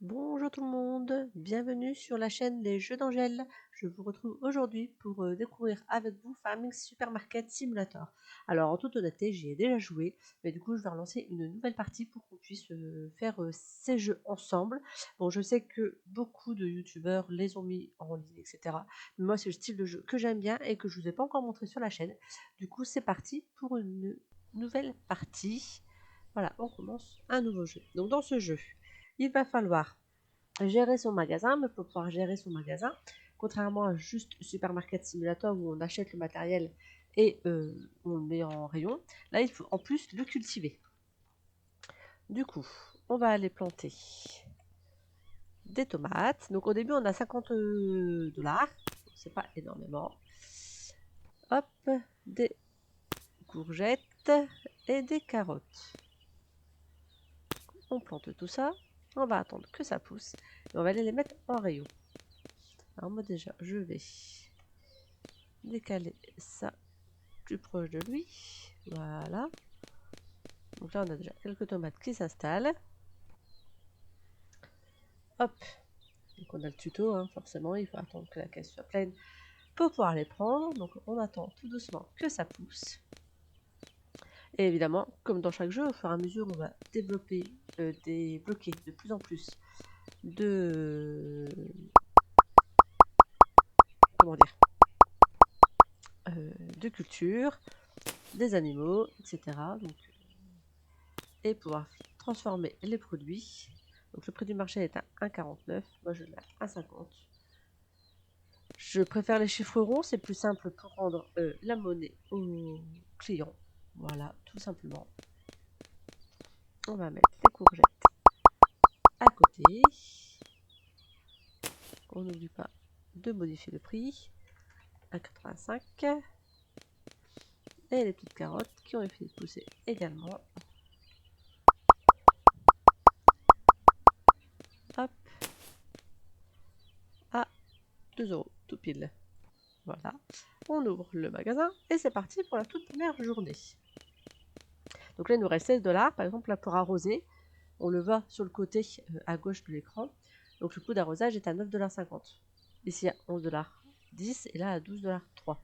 Bonjour tout le monde, bienvenue sur la chaîne des Jeux d'Angèle. Je vous retrouve aujourd'hui pour découvrir avec vous Farming Supermarket Simulator. Alors en toute honnêteté, j'y ai déjà joué, mais du coup je vais relancer une nouvelle partie pour qu'on puisse faire ces jeux ensemble. Bon, je sais que beaucoup de youtubeurs les ont mis en ligne, etc. Mais moi c'est le style de jeu que j'aime bien et que je vous ai pas encore montré sur la chaîne. Du coup c'est parti pour une nouvelle partie. Voilà, on commence un nouveau jeu. Donc dans ce jeu, il va falloir gérer son magasin, mais pour pouvoir gérer son magasin, contrairement à juste Supermarket Simulator où on achète le matériel et on le met en rayon, là il faut en plus le cultiver. Du coup, on va aller planter des tomates. Donc au début on a 50 $, c'est pas énormément. Hop, des courgettes et des carottes. On plante tout ça, on va attendre que ça pousse et on va aller les mettre en rayon. Alors moi déjà, je vais décaler ça plus proche de lui. Voilà. Donc là, on a déjà quelques tomates qui s'installent. Hop. Donc on a le tuto, hein, forcément, il faut attendre que la caisse soit pleine pour pouvoir les prendre. Donc on attend tout doucement que ça pousse. Et évidemment, comme dans chaque jeu, au fur et à mesure, on va développer, débloquer de plus en plus de... Comment dire de culture, des animaux, etc. Donc, et pouvoir transformer les produits. Donc le prix du marché est à 1,49. Moi je le mets à 1,50. Je préfère les chiffres ronds, c'est plus simple pour rendre la monnaie aux clients. Voilà, tout simplement. On va mettre les courgettes à côté. On n'oublie pas de modifier le prix à 85. Et les petites carottes qui ont été poussées également. Hop. À 2 € tout pile. Voilà. On ouvre le magasin et c'est parti pour la toute première journée. Donc là, il nous reste 16 $. Par exemple, là, pour arroser, on le voit sur le côté à gauche de l'écran. Donc le coût d'arrosage est à 9,50 $. Ici à 11,10 $ et là à 12,3 $.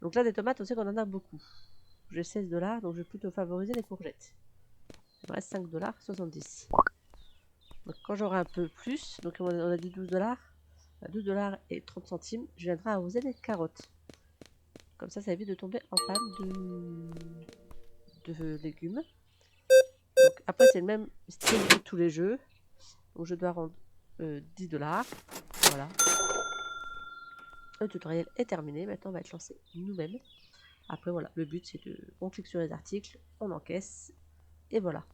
Donc là, des tomates, on sait qu'on en a beaucoup. J'ai 16 $, donc je vais plutôt favoriser les courgettes. Il me reste 5,70 $. Donc quand j'aurai un peu plus, donc on a dit 12 $, à 12 $ et 30 centimes, je viendrai arroser les carottes. Comme ça évite de tomber en panne de légumes. Donc après, c'est le même style que tous les jeux. Donc je dois rendre 10 $. Voilà. Le tutoriel est terminé. Maintenant, on va être lancé nous-mêmes. Après, voilà, le but, c'est de... On clique sur les articles, on encaisse, et voilà.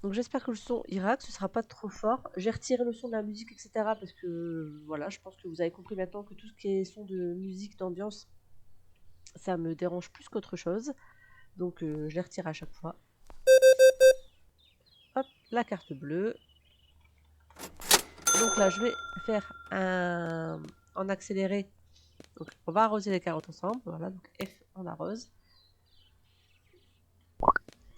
Donc j'espère que le son ira, que ce sera pas trop fort. J'ai retiré le son de la musique, etc. Parce que, voilà, je pense que vous avez compris maintenant que tout ce qui est son de musique, d'ambiance, ça me dérange plus qu'autre chose. Donc je les retire à chaque fois. Hop, la carte bleue. Donc là, je vais faire en accéléré. Donc on va arroser les carottes ensemble. Voilà, donc F, on arrose.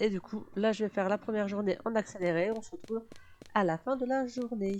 Et du coup, là, je vais faire la première journée en accéléré. On se retrouve à la fin de la journée.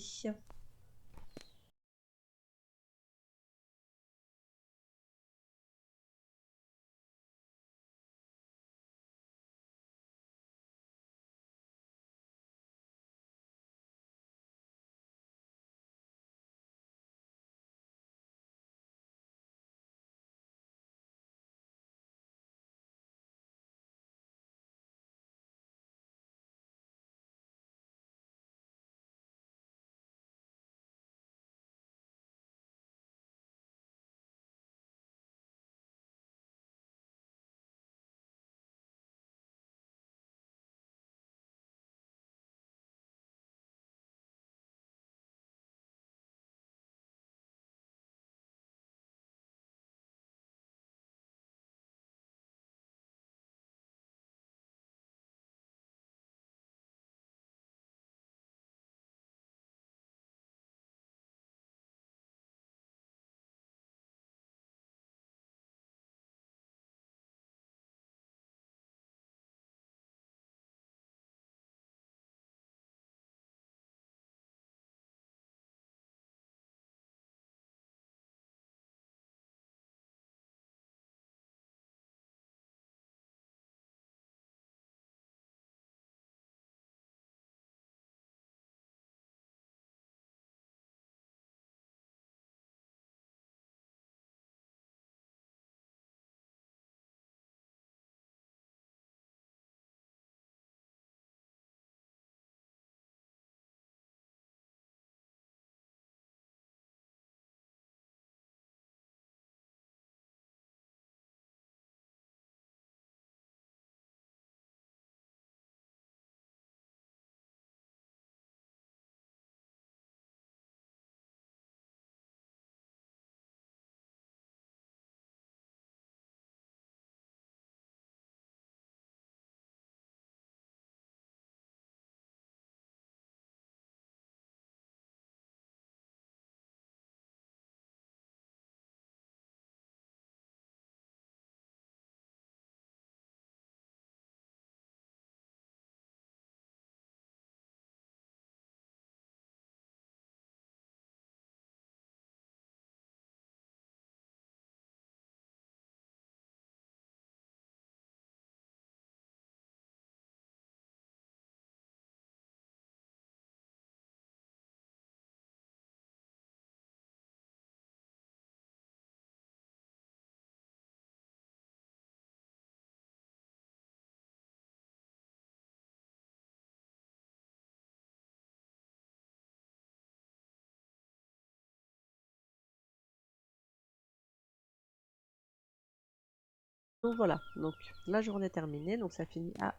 Donc voilà, donc la journée est terminée, donc ça finit à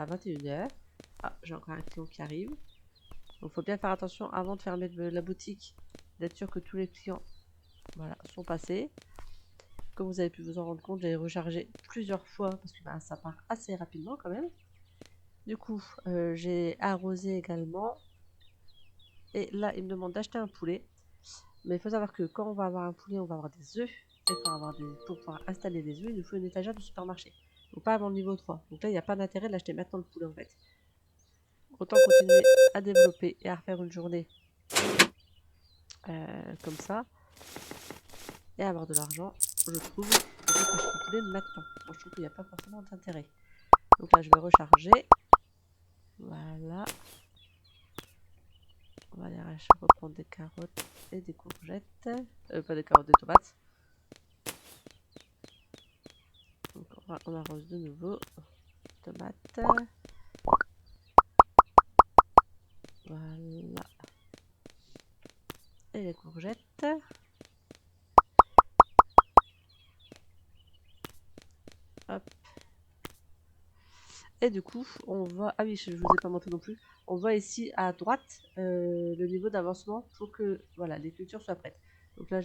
21h. Ah, j'ai encore un client qui arrive. Donc il faut bien faire attention avant de fermer la boutique, d'être sûr que tous les clients voilà, sont passés. Comme vous avez pu vous en rendre compte, j'ai rechargé plusieurs fois parce que ça part assez rapidement quand même. Du coup, j'ai arrosé également. Et là, il me demande d'acheter un poulet. Mais il faut savoir que quand on va avoir un poulet, on va avoir des œufs. Et pour pouvoir installer des œufs, il nous faut une étagère du supermarché. Donc pas avant le niveau 3. Donc là, il n'y a pas d'intérêt de l'acheter maintenant le poulet en fait. Autant continuer à développer et à refaire une journée comme ça. Et avoir de l'argent, je trouve, plutôt que acheter le poulet maintenant. Moi, je trouve qu'il n'y a pas forcément d'intérêt. Donc là, je vais recharger. Voilà. On va aller reprendre des carottes et des courgettes. Pas des carottes, des tomates. Donc on arrose de nouveau. Tomates. Voilà. Et les courgettes. Hop. Et du coup, on voit... Ah oui, je ne vous ai pas montré non plus. On voit ici à droite le niveau d'avancement pour que voilà, les cultures soient prêtes. Donc là,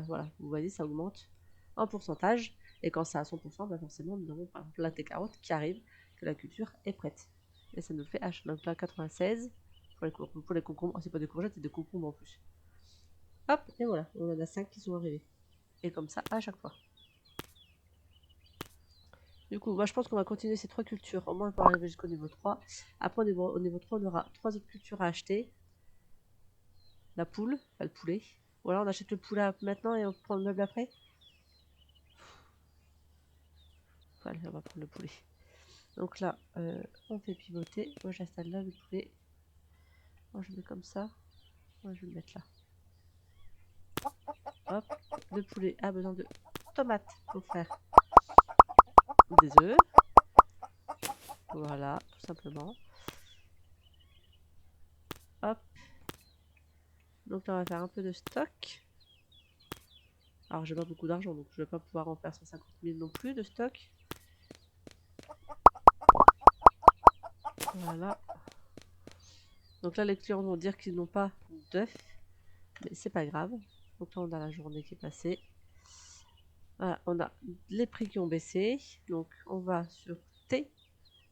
voilà, vous voyez, ça augmente en pourcentage. Et quand c'est à 100%, bah forcément, nous avons par exemple là des carottes qui arrivent, que la culture est prête. Et ça nous fait H. Donc là, 96 pour les concombres. Oh, c'est pas des courgettes, c'est des concombres en plus. Hop, et voilà, on en a 5 qui sont arrivés. Et comme ça, à chaque fois. Du coup, moi je pense qu'on va continuer ces 3 cultures, au moins pour arriver jusqu'au niveau 3. Après, au niveau 3, on aura 3 autres cultures à acheter. La poule, pas le poulet. Ou alors on achète le poulet maintenant et on prend le meuble après. Allez, on va prendre le poulet. Donc là, on fait pivoter. Moi j'installe là le poulet. Moi je mets comme ça. Moi je vais le mettre là. Hop, le poulet a besoin de tomates pour faire des œufs. Voilà, tout simplement. Hop. Donc là on va faire un peu de stock. Alors j'ai pas beaucoup d'argent, donc je vais pas pouvoir en faire 150 000 non plus de stock. Voilà. Donc là les clients vont dire qu'ils n'ont pas d'œufs, mais c'est pas grave. Donc là on a la journée qui est passée. Voilà, on a les prix qui ont baissé. Donc on va sur T,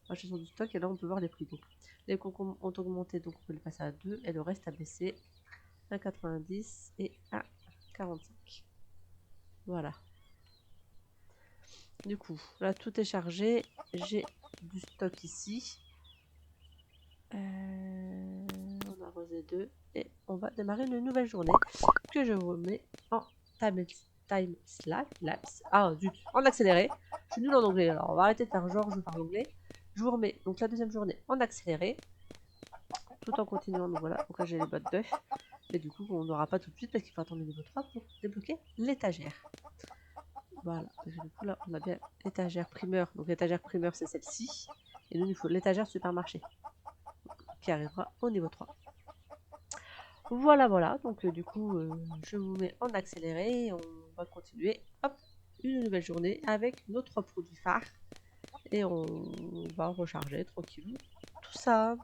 gestion du stock, et là on peut voir les prix. Donc les concombres ont augmenté, donc on peut les passer à 2, et le reste a baissé à 90 et à 45. Voilà. Du coup, là tout est chargé. J'ai du stock ici. On a arrosé 2 et on va démarrer une nouvelle journée que je vous mets en time lapse. Ah zut, en accéléré. Je suis nulle en anglais, alors on va arrêter de faire genre je parle anglais. Je vous remets donc la deuxième journée en accéléré tout en continuant. Donc voilà, donc là j'ai les bottes d'œufs. Mais du coup, on n'aura pas tout de suite parce qu'il faut attendre le niveau 3 pour débloquer l'étagère. Voilà, du coup là on a bien l'étagère primeur. Donc l'étagère primeur c'est celle-ci. Et nous il faut l'étagère supermarché qui arrivera au niveau 3. Voilà, voilà. Donc du coup, je vous mets en accéléré et on va continuer. Hop, une nouvelle journée avec nos 3 produits phares. Et on va recharger tranquillement tout ça.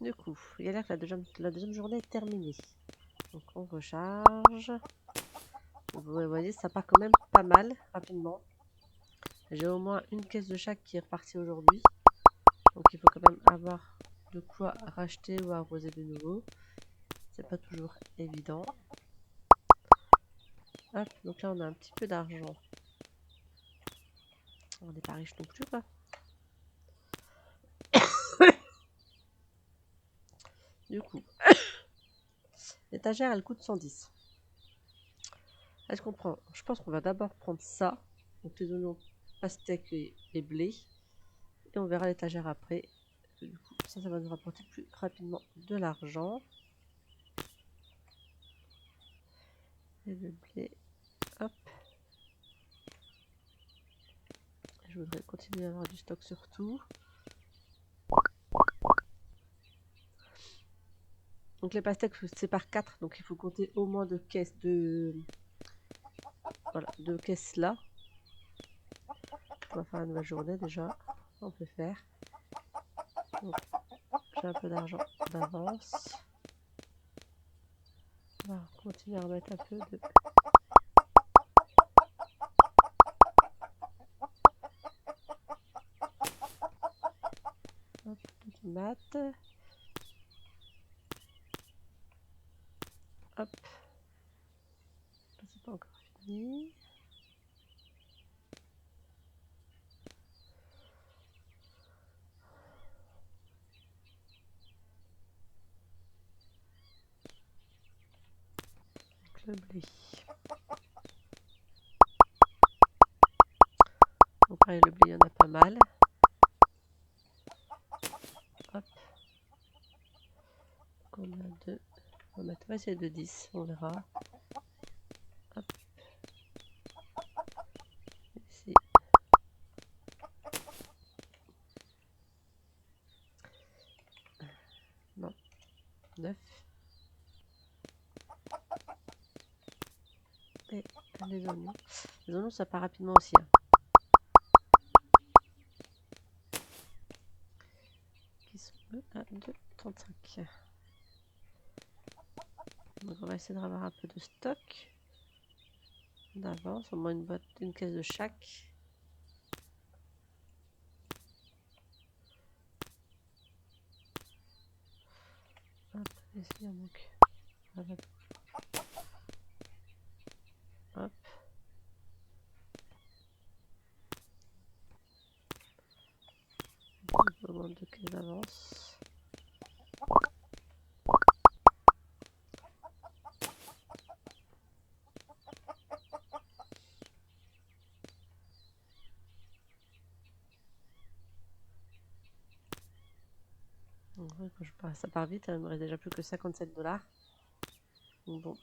Du coup, il y a l'air que la deuxième journée est terminée. Donc on recharge. Vous voyez, ça part quand même pas mal rapidement. J'ai au moins une caisse de chaque qui est repartie aujourd'hui. Donc il faut quand même avoir de quoi racheter ou arroser de nouveau. C'est pas toujours évident. Hop, donc là on a un petit peu d'argent. On n'est pas riche non plus quoi. Du coup, l'étagère elle coûte 110. Est-ce qu'on prend? Je pense qu'on va d'abord prendre ça. Donc les oignons, pastèques et blé. Et on verra l'étagère après. Du coup, ça va nous rapporter plus rapidement de l'argent. Et le blé, hop. Je voudrais continuer à avoir du stock surtout. Donc les pastèques, c'est par 4, donc il faut compter au moins 2 caisses voilà, 2 caisses là. On va faire une nouvelle journée déjà. On peut faire. J'ai un peu d'argent d'avance. On va continuer à remettre un peu de... Hop, de tomates. Hop. C'est pas encore fini. Donc le blé. Donc pareil, le blé, il y en a pas mal. Hop. Donc on a 2. On va essayer de 10, on verra. Hop. Ici. Non. 9. Et les oignons. Les oignons, ça part rapidement aussi. Hein. Qui sont à 2,35. Donc on va essayer de avoir un peu de stock d'avance, au moins une caisse de chaque. Hop, ici il manque. Hop. Au moins 2 caisses d'avance. Ça part vite, hein, il me reste déjà plus que 57 $. Donc bon.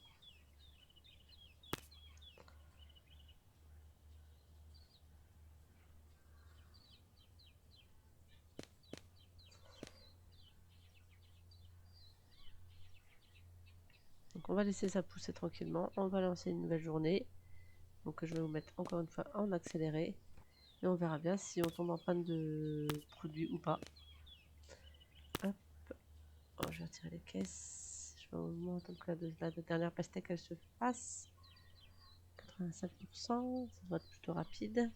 Donc on va laisser ça pousser tranquillement. On va lancer une nouvelle journée. Donc je vais vous mettre encore une fois en accéléré. Et on verra bien si on tombe en panne de produits ou pas. Hop. Oh, je vais retirer les caisses. Je vais au moins attendre que la dernière pastèque elle se fasse. 85%, ça va être plutôt rapide.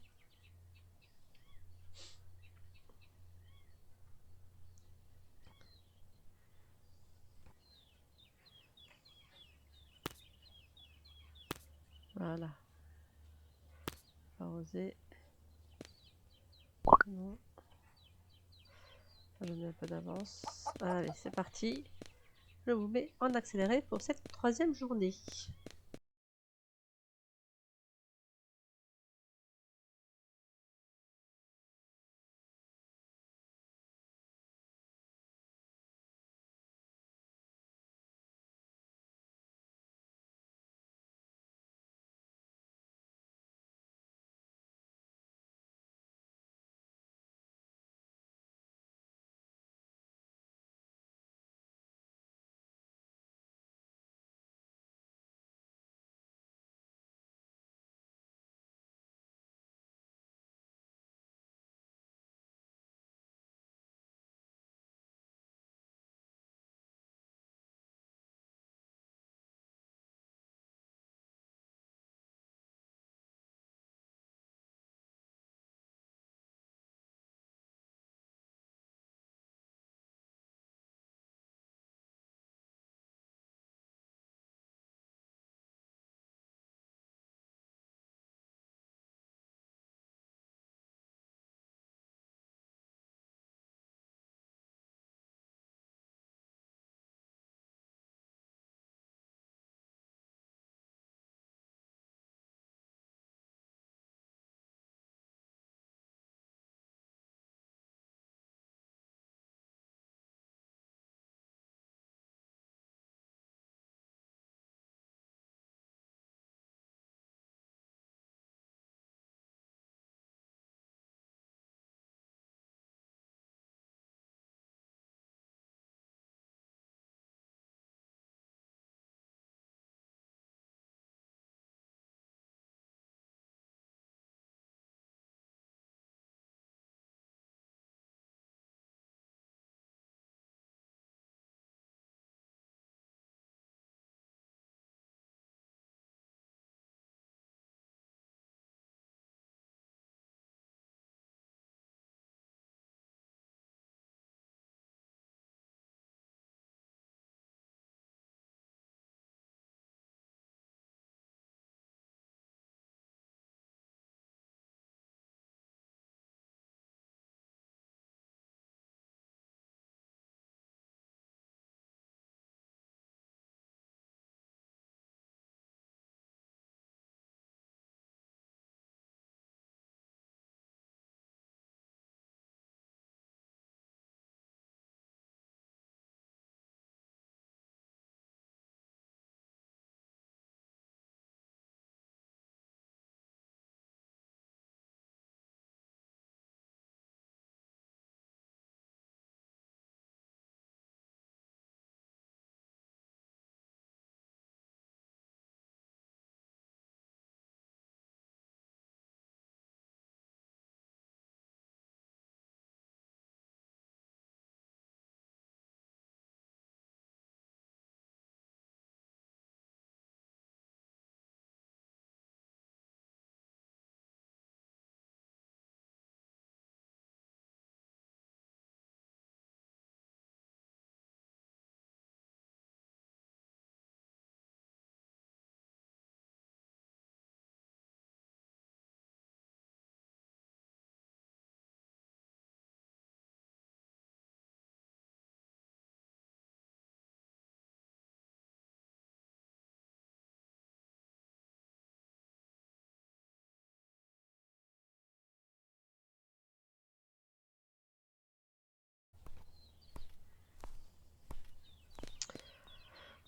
Voilà. Arroser. Non. Je mets un peu d'avance. Allez, c'est parti. Je vous mets en accéléré pour cette troisième journée.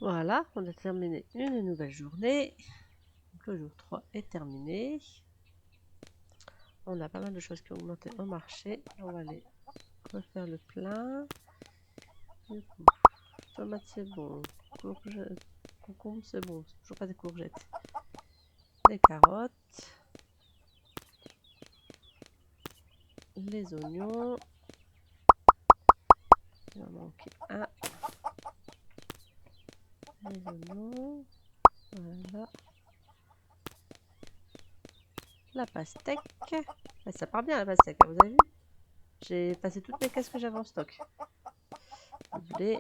Voilà, on a terminé une nouvelle journée. Donc le jour 3 est terminé. On a pas mal de choses qui ont augmenté au marché. On va aller refaire le plein. Du coup, tomates c'est bon. Concombre c'est bon. C'est toujours pas des courgettes. Les carottes. Les oignons. Il va manquer un. Les oignons. Voilà. La pastèque. Ça part bien la pastèque, hein, vous avez vu? J'ai passé toutes mes caisses que j'avais en stock. Le blé.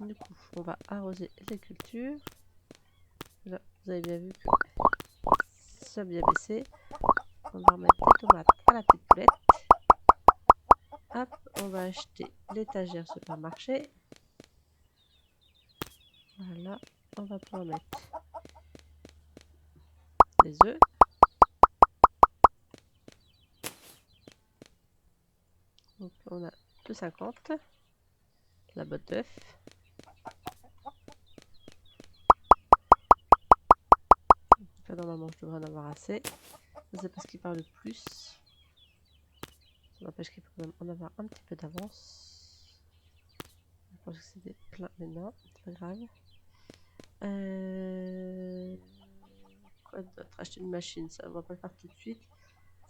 Du coup, on va arroser les cultures. Là, vous avez bien vu que ça a bien baissé. On va remettre les tomates à la petite poulette. Hop, on va acheter l'étagère supermarché. Voilà, on va pouvoir mettre les œufs. Donc on a 2,50. La botte d'œuf. Là, normalement, je devrais en avoir assez. C'est parce qu'il parle plus. Ça n'empêche qu'il faut quand même en avoir un petit peu d'avance. Je pense que c'est des pleins, mais non, c'est pas grave. Quoi d'autre? Acheter une machine, ça on va pas le faire tout de suite.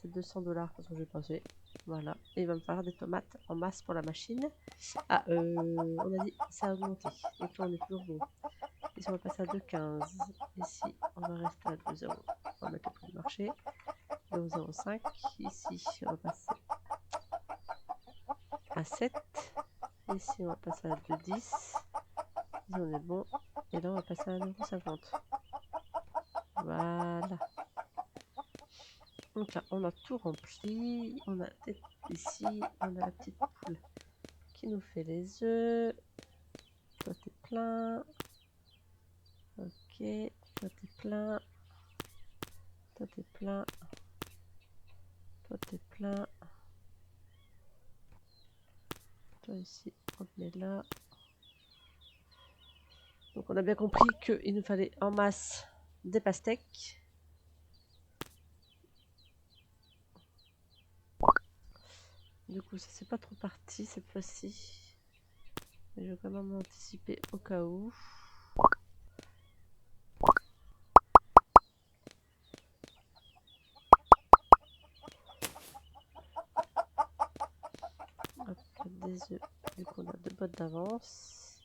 C'est 200$ parce que j'ai passé. Voilà. Et il va me falloir des tomates en masse pour la machine. Ah, on a dit ça a augmenté. Donc là, on est toujours bon. Ici, on va passer à 2,15. Ici, on va rester à 2,0. On va mettre le prix du marché. 2,05. Ici, on va passer à 7. Ici, on va passer à 2,10. Ici, on est bon. Et là, on va passer à 1,50 €. Voilà. Donc là, on a tout rempli. On a ici, on a la petite poule qui nous fait les œufs. Toi, t'es plein. Ok. Toi, t'es plein. Toi, t'es plein. Toi, t'es plein. Toi, ici, on te met là. Donc, on a bien compris qu'il nous fallait en masse des pastèques. Du coup, ça c'est pas trop parti cette fois-ci. Mais je vais quand même anticiper au cas où. Hop, des œufs. Du coup, on a 2 bottes d'avance.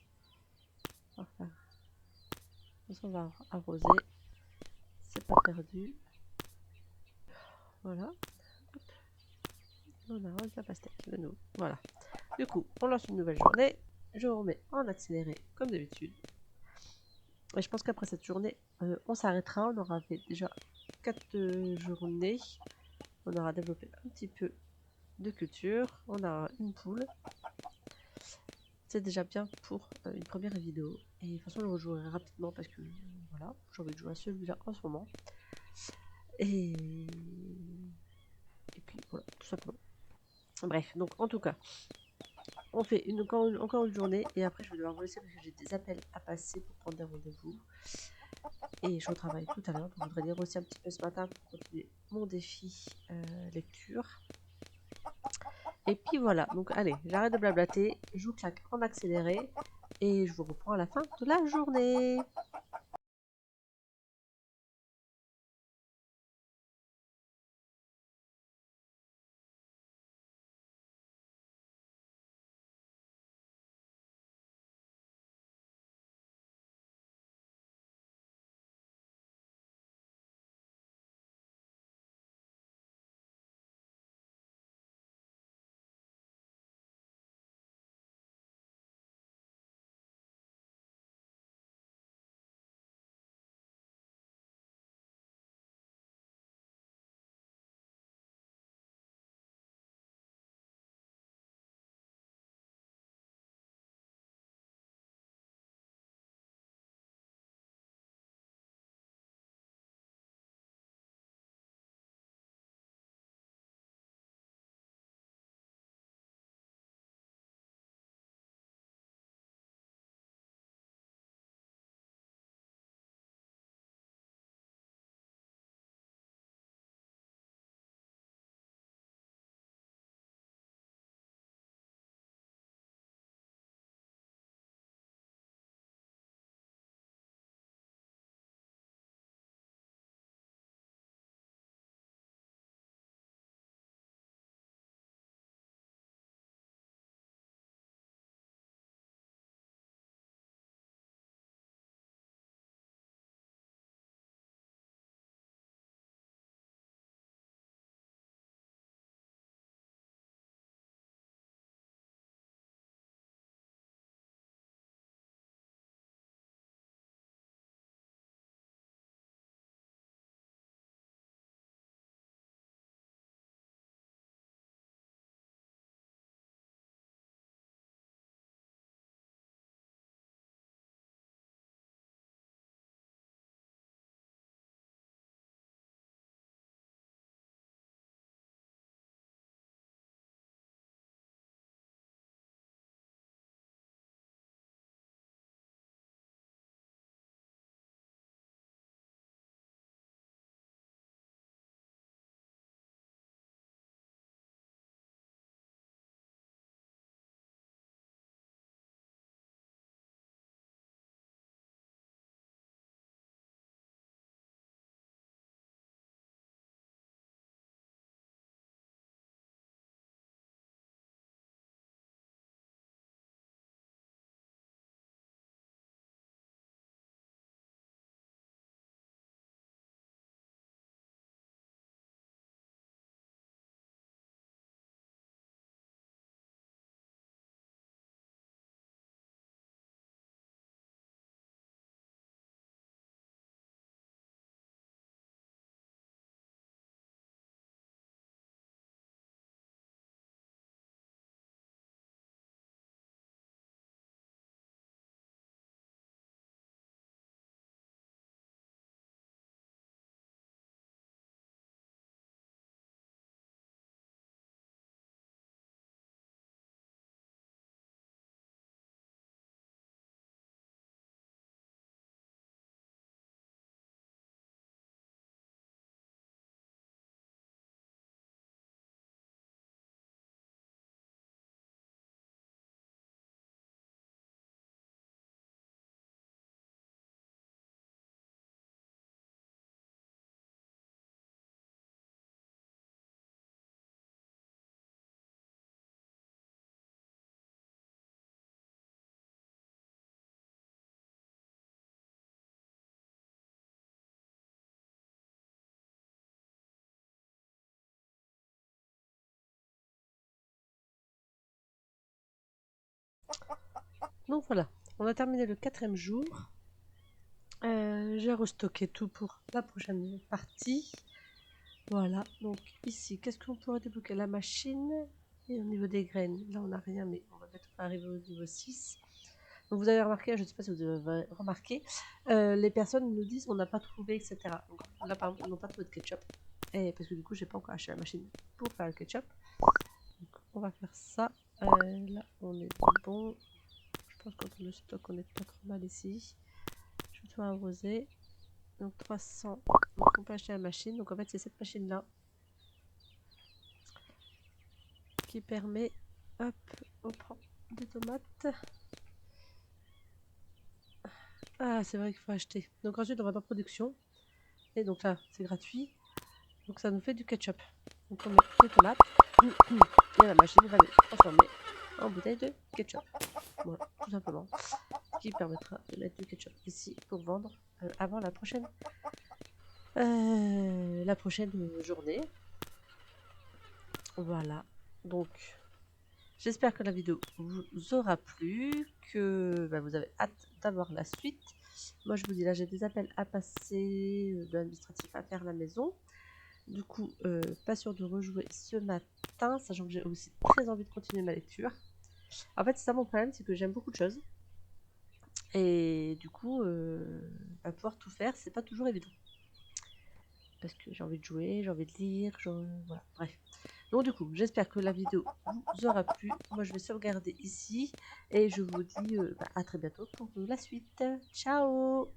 Enfin, on va arroser. C'est pas perdu. Voilà. Hop. On arrose la pastèque de nous. Voilà. Du coup, on lance une nouvelle journée. Je remets en accéléré comme d'habitude. Et je pense qu'après cette journée, on s'arrêtera. On aura fait déjà 4 journées. On aura développé un petit peu de culture. On a une poule. C'est déjà bien pour une première vidéo. Et de toute façon, je rejouerai rapidement parce que voilà, j'ai envie de jouer à celui-là en ce moment. Et puis voilà, tout simplement. Bref, donc en tout cas, on fait encore une journée et après je vais devoir vous laisser parce que j'ai des appels à passer pour prendre des rendez-vous. Et je retravaille tout à l'heure. Je voudrais lire aussi un petit peu ce matin pour continuer mon défi lecture. Et puis voilà, donc allez, j'arrête de blablater, je vous claque en accéléré et je vous reprends à la fin de la journée. Donc voilà, on a terminé le 4e jour. J'ai restocké tout pour la prochaine partie. Voilà, donc ici, qu'est-ce qu'on pourrait débloquer? La machine. Et au niveau des graines, là on n'a rien, mais on va bientôt arriver au niveau 6. Donc vous avez remarqué, je ne sais pas si vous avez remarqué, les personnes nous disent on n'a pas trouvé, etc. Donc là par exemple, ils n'ont pas trouvé de ketchup. Et parce que du coup, j'ai pas encore acheté la machine pour faire le ketchup. Donc on va faire ça. Là, on est bon. Je pense qu'en termes de stock, on est pas trop mal ici. Je vais tout arroser. Donc 300. Donc on peut acheter la machine. Donc en fait, c'est cette machine-là qui permet, hop, on prend des tomates. Ah, c'est vrai qu'il faut acheter. Donc ensuite, on va dans production. Et donc là, c'est gratuit. Donc ça nous fait du ketchup. Donc on met les tomates. Et la machine va les transformer en bouteille de ketchup. Voilà, tout simplement. Qui permettra de mettre du ketchup ici pour vendre avant la prochaine journée. Voilà. Donc j'espère que la vidéo vous aura plu, que vous avez hâte d'avoir la suite. Moi je vous dis là, j'ai des appels à passer, de l'administratif à faire à la maison. Du coup, pas sûr de rejouer ce matin, sachant que j'ai aussi très envie de continuer ma lecture. En fait, c'est ça mon problème, c'est que j'aime beaucoup de choses. Et du coup, pouvoir tout faire, c'est pas toujours évident. Parce que j'ai envie de jouer, j'ai envie de lire, voilà, bref. Donc du coup, j'espère que la vidéo vous aura plu. Moi, je vais sauvegarder ici. Et je vous dis à très bientôt pour la suite. Ciao!